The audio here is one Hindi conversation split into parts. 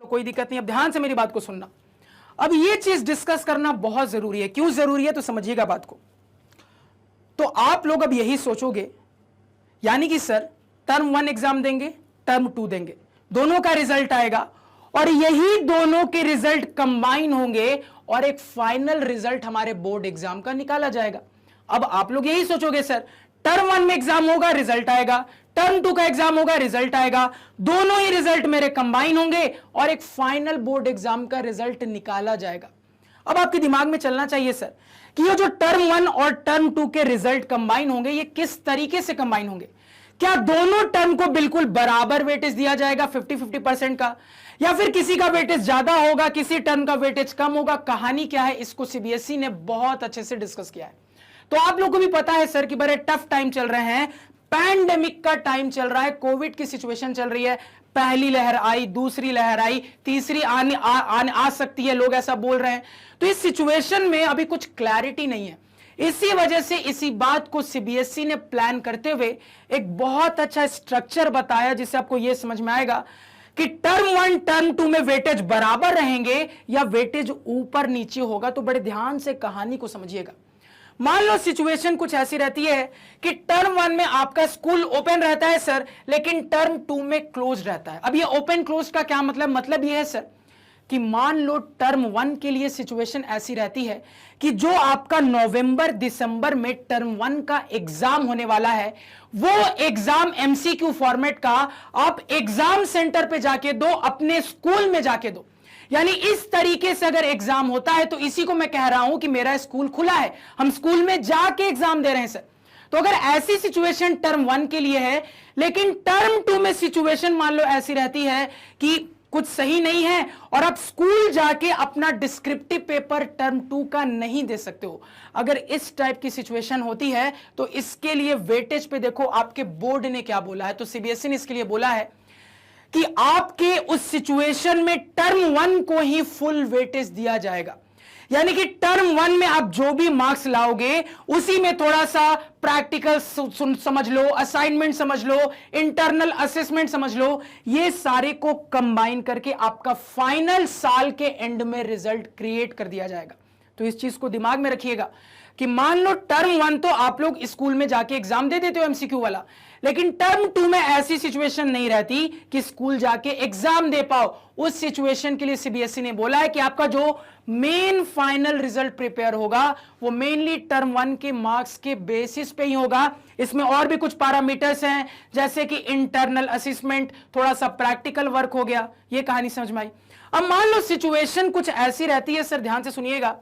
कोई दिक्कत नहीं। अब ध्यान से मेरी बात को सुनना। अब ये चीज डिस्कस करना बहुत जरूरी है। क्यों जरूरी है तो समझिएगा बात को। तो आप लोग अब यही सोचोगे, यानी कि सर टर्म 1 एग्जाम देंगे, टर्म 2 देंगे, दोनों का रिजल्ट आएगा और यही दोनों के रिजल्ट कंबाइन होंगे और एक फाइनल रिजल्ट हमारे बोर्ड एग्जाम का निकाला जाएगा। अब आप लोग यही सोचोगे सर टर्म 1 में एग्जाम होगा, रिजल्ट आएगा, टर्म 2 का एग्जाम होगा, रिजल्ट आएगा, दोनों ही रिजल्ट मेरे कंबाइन होंगे और एक फाइनल बोर्ड एग्जाम का रिजल्ट निकाला जाएगा। अब आपके दिमाग में चलना चाहिए सर कि ये जो टर्म 1 और टर्म 2 के रिजल्ट कंबाइन होंगे, ये किस तरीके से कंबाइन होंगे? क्या दोनों टर्म को बिल्कुल बराबर वेटेज दिया जाएगा 50-50% का, या फिर किसी का वेटेज ज्यादा होगा, किसी टर्म का वेटेज कम होगा? कहानी क्या है, इसको सीबीएसई ने बहुत अच्छे से डिस्कस किया है। तो आप लोगों को भी पता है सर कि बड़े टफ टाइम चल रहे हैं, पैंडेमिक का टाइम चल रहा है, कोविड की सिचुएशन चल रही है, पहली लहर आई, दूसरी लहर आई, तीसरी आ सकती है, लोग ऐसा बोल रहे हैं। तो इस सिचुएशन में अभी कुछ क्लैरिटी नहीं है। इसी वजह से इसी बात को सीबीएसई ने प्लान करते हुए एक बहुत अच्छा स्ट्रक्चर बताया, जिससे आपको यह समझ में आएगा कि टर्म 1 टर्म 2 में वेटेज बराबर रहेंगे या वेटेज ऊपर नीचे होगा। तो बड़े ध्यान से कहानी को समझिएगा। मान लो सिचुएशन कुछ ऐसी रहती है कि टर्म 1 में आपका स्कूल ओपन रहता है सर, लेकिन टर्म 2 में क्लोज रहता है। अब ये ओपन क्लोज का क्या मतलब ये है सर कि मान लो टर्म 1 के लिए सिचुएशन ऐसी रहती है कि जो आपका नवंबर दिसंबर में टर्म 1 का एग्जाम होने वाला है, वो एग्जाम एमसीक्यू फॉर्मेट का आप एग्जाम सेंटर पे जाके दो, अपने स्कूल में जाके दो। यानी इस तरीके से अगर एग्जाम होता है तो इसी को मैं कह रहा हूं कि मेरा स्कूल खुला है, हम स्कूल में जाके एग्जाम दे रहे हैं सर। तो अगर ऐसी सिचुएशन टर्म 1 के लिए है, लेकिन टर्म 2 में सिचुएशन मान लो ऐसी रहती है कि कुछ सही नहीं है और आप स्कूल जाके अपना डिस्क्रिप्टिव पेपर टर्म 2 का नहीं दे सकते हो, अगर इस टाइप की सिचुएशन होती है तो इसके लिए वेटेज पे देखो आपके बोर्ड ने क्या बोला है। तो सीबीएसई ने इसके लिए बोला है कि आपके उस सिचुएशन में टर्म 1 को ही फुल वेटेज दिया जाएगा। यानी कि टर्म 1 में आप जो भी मार्क्स लाओगे उसी में थोड़ा सा प्रैक्टिकल समझ लो, असाइनमेंट समझ लो, इंटरनल असेसमेंट समझ लो, ये सारे को कंबाइन करके आपका फाइनल साल के एंड में रिजल्ट क्रिएट कर दिया जाएगा। तो इस चीज को दिमाग में रखिएगा कि मान लो टर्म 1 तो आप लोग स्कूल में जाके एग्जाम दे देते हो एमसीक्यू वाला, लेकिन टर्म 2 में ऐसी सिचुएशन नहीं रहती कि स्कूल जाके एग्जाम दे पाओ। उस सिचुएशन के लिए सीबीएसई ने बोला है कि आपका जो मेन फाइनल रिजल्ट प्रिपेयर होगा वो मेनली टर्म 1 के मार्क्स के बेसिस पे ही होगा। इसमें और भी कुछ पैरामीटर्स हैं, जैसे कि इंटरनल असेसमेंट, थोड़ा सा प्रैक्टिकल वर्क हो गया। ये कहानी समझ में आई। अब मान लो सिचुएशन कुछ ऐसी रहती है सर, ध्यान से सुनिएगा,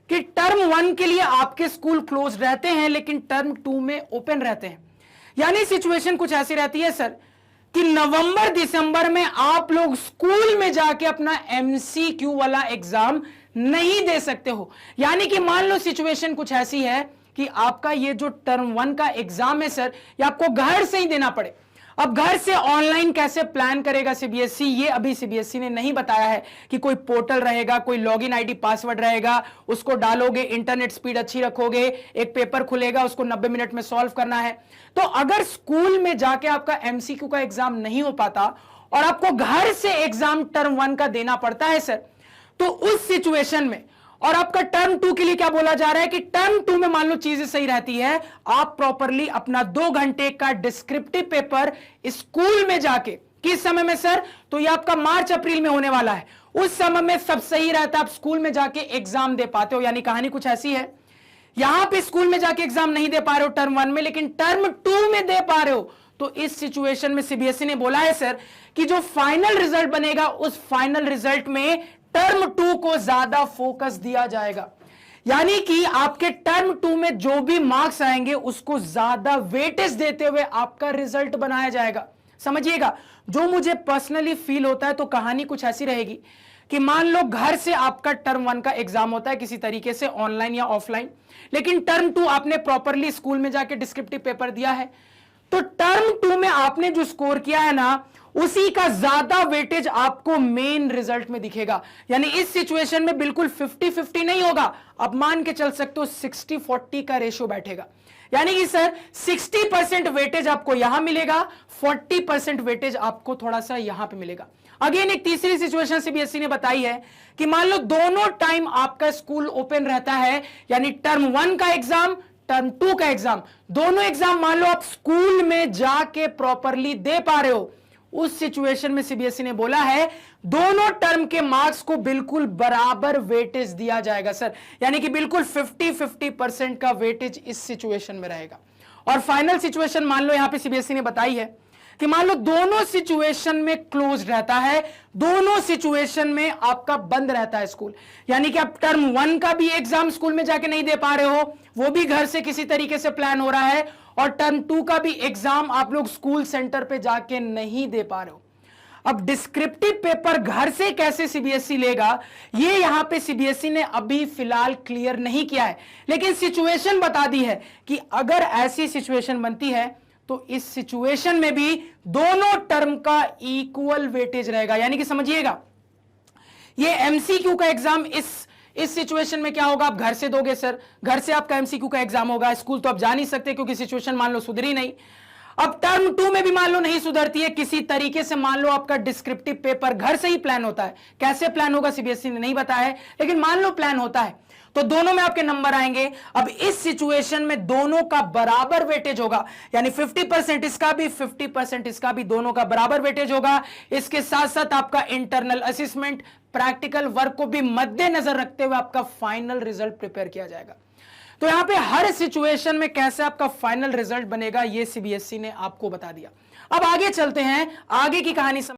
कि टर्म 1 के लिए आपके स्कूल क्लोज रहते हैं लेकिन टर्म 2 में ओपन रहते हैं। यानी सिचुएशन कुछ ऐसी रहती है सर कि नवंबर दिसंबर में आप लोग स्कूल में जाके अपना एमसीक्यू वाला एग्जाम नहीं दे सकते हो। यानी कि मान लो सिचुएशन कुछ ऐसी है कि आपका ये जो टर्म 1 का एग्जाम है सर, ये आपको घर से ही देना पड़े। अब घर से ऑनलाइन कैसे प्लान करेगा सीबीएसई, ये अभी सीबीएसई ने नहीं बताया है कि कोई पोर्टल रहेगा, कोई लॉगिन आईडी पासवर्ड रहेगा, उसको डालोगे, इंटरनेट स्पीड अच्छी रखोगे, एक पेपर खुलेगा, उसको 90 मिनट में सॉल्व करना है। तो अगर स्कूल में जाके आपका एमसीक्यू का एग्जाम नहीं हो पाता और आपको घर से एग्जाम टर्म 1 का देना पड़ता है सर, तो उस सिचुएशन में, और आपका टर्म 2 के लिए क्या बोला जा रहा है कि टर्म 2 में मान लो चीजें सही रहती है, आप प्रॉपरली अपना 2 घंटे का डिस्क्रिप्टिव पेपर स्कूल में जाके, किस समय में सर, तो ये आपका मार्च अप्रैल में होने वाला है, उस समय में सब सही रहता है, आप स्कूल में जाके एग्जाम दे पाते हो। यानी कहानी कुछ ऐसी है, यहां पे स्कूल में जाके एग्जाम नहीं दे पा रहे हो टर्म 1 में, लेकिन टर्म 2 में दे पा रहे हो। तो इस सिचुएशन में सीबीएसई ने बोला है सर कि जो फाइनल रिजल्ट बनेगा उस फाइनल रिजल्ट में टर्म 2 को ज्यादा फोकस दिया जाएगा। यानी कि आपके टर्म 2 में जो भी मार्क्स आएंगे उसको ज्यादा वेटेज देते हुए आपका रिजल्ट बनाया जाएगा। समझिएगा, जो मुझे पर्सनली फील होता है तो कहानी कुछ ऐसी रहेगी कि मान लो घर से आपका टर्म 1 का एग्जाम होता है किसी तरीके से, ऑनलाइन या ऑफलाइन, लेकिन टर्म 2 आपने प्रॉपरली स्कूल में जाके डिस्क्रिप्टिव पेपर दिया है, तो टर्म 2 में आपने जो स्कोर किया है ना, उसी का ज्यादा वेटेज आपको मेन रिजल्ट में दिखेगा। यानी इस सिचुएशन में बिल्कुल 50-50 नहीं होगा, अब मान के चल सकते हो 60-40 का रेशियो बैठेगा। यानी कि सर 60% वेटेज आपको यहां मिलेगा, 40% वेटेज आपको थोड़ा सा यहां पे मिलेगा। अगेन एक तीसरी सिचुएशन सीबीएसई ने बताई है कि मान लो दोनों टाइम आपका स्कूल ओपन रहता है, यानी टर्म 1 का एग्जाम, टर्म 2 का एग्जाम, दोनों एग्जाम मान लो आप स्कूल में जाके प्रॉपरली दे पा रहे हो, उस सिचुएशन में सीबीएसई ने बोला है दोनों टर्म के मार्क्स को बिल्कुल बराबर वेटेज दिया जाएगा सर, यानी कि बिल्कुल 50-50% का वेटेज इस सिचुएशन में रहेगा। और फाइनल सिचुएशन मान लो यहां पे सीबीएसई ने बताई है कि मान लो दोनों सिचुएशन में क्लोज रहता है, दोनों सिचुएशन में आपका बंद रहता है स्कूल, यानी कि आप टर्म 1 का भी एग्जाम स्कूल में जाके नहीं दे पा रहे हो, वो भी घर से किसी तरीके से प्लान हो रहा है, और टर्म 2 का भी एग्जाम आप लोग स्कूल सेंटर पे जाके नहीं दे पा रहे हो। अब डिस्क्रिप्टिव पेपर घर से कैसे सीबीएसई लेगा, ये यहां पे सीबीएसई ने अभी फिलहाल क्लियर नहीं किया है, लेकिन सिचुएशन बता दी है कि अगर ऐसी सिचुएशन बनती है तो इस सिचुएशन में भी दोनों टर्म का इक्वल वेटेज रहेगा। यानी कि समझिएगा, ये एमसीक्यू का एग्जाम इस सिचुएशन में क्या होगा, आप घर से दोगे सर, घर से आपका एमसीक्यू का एग्जाम होगा, स्कूल तो आप जा नहीं सकते क्योंकि सिचुएशन मान लो सुधरी नहीं। अब टर्म 2 में भी मान लो नहीं सुधरती है किसी तरीके से, मान लो आपका डिस्क्रिप्टिव पेपर घर से ही प्लान होता है, कैसे प्लान होगा सीबीएसई ने नहीं बताया है, लेकिन मान लो प्लान होता है, तो दोनों में आपके नंबर आएंगे। अब इस सिचुएशन में दोनों का बराबर वेटेज होगा, यानी 50% इसका भी 50% इसका भी, दोनों का बराबर वेटेज होगा। इसके साथ साथ आपका इंटरनल असेसमेंट, प्रैक्टिकल वर्क को भी मद्देनजर रखते हुए आपका फाइनल रिजल्ट प्रिपेयर किया जाएगा। तो यहां पे हर सिचुएशन में कैसे आपका फाइनल रिजल्ट बनेगा ये सीबीएसई ने आपको बता दिया। अब आगे चलते हैं, आगे की कहानी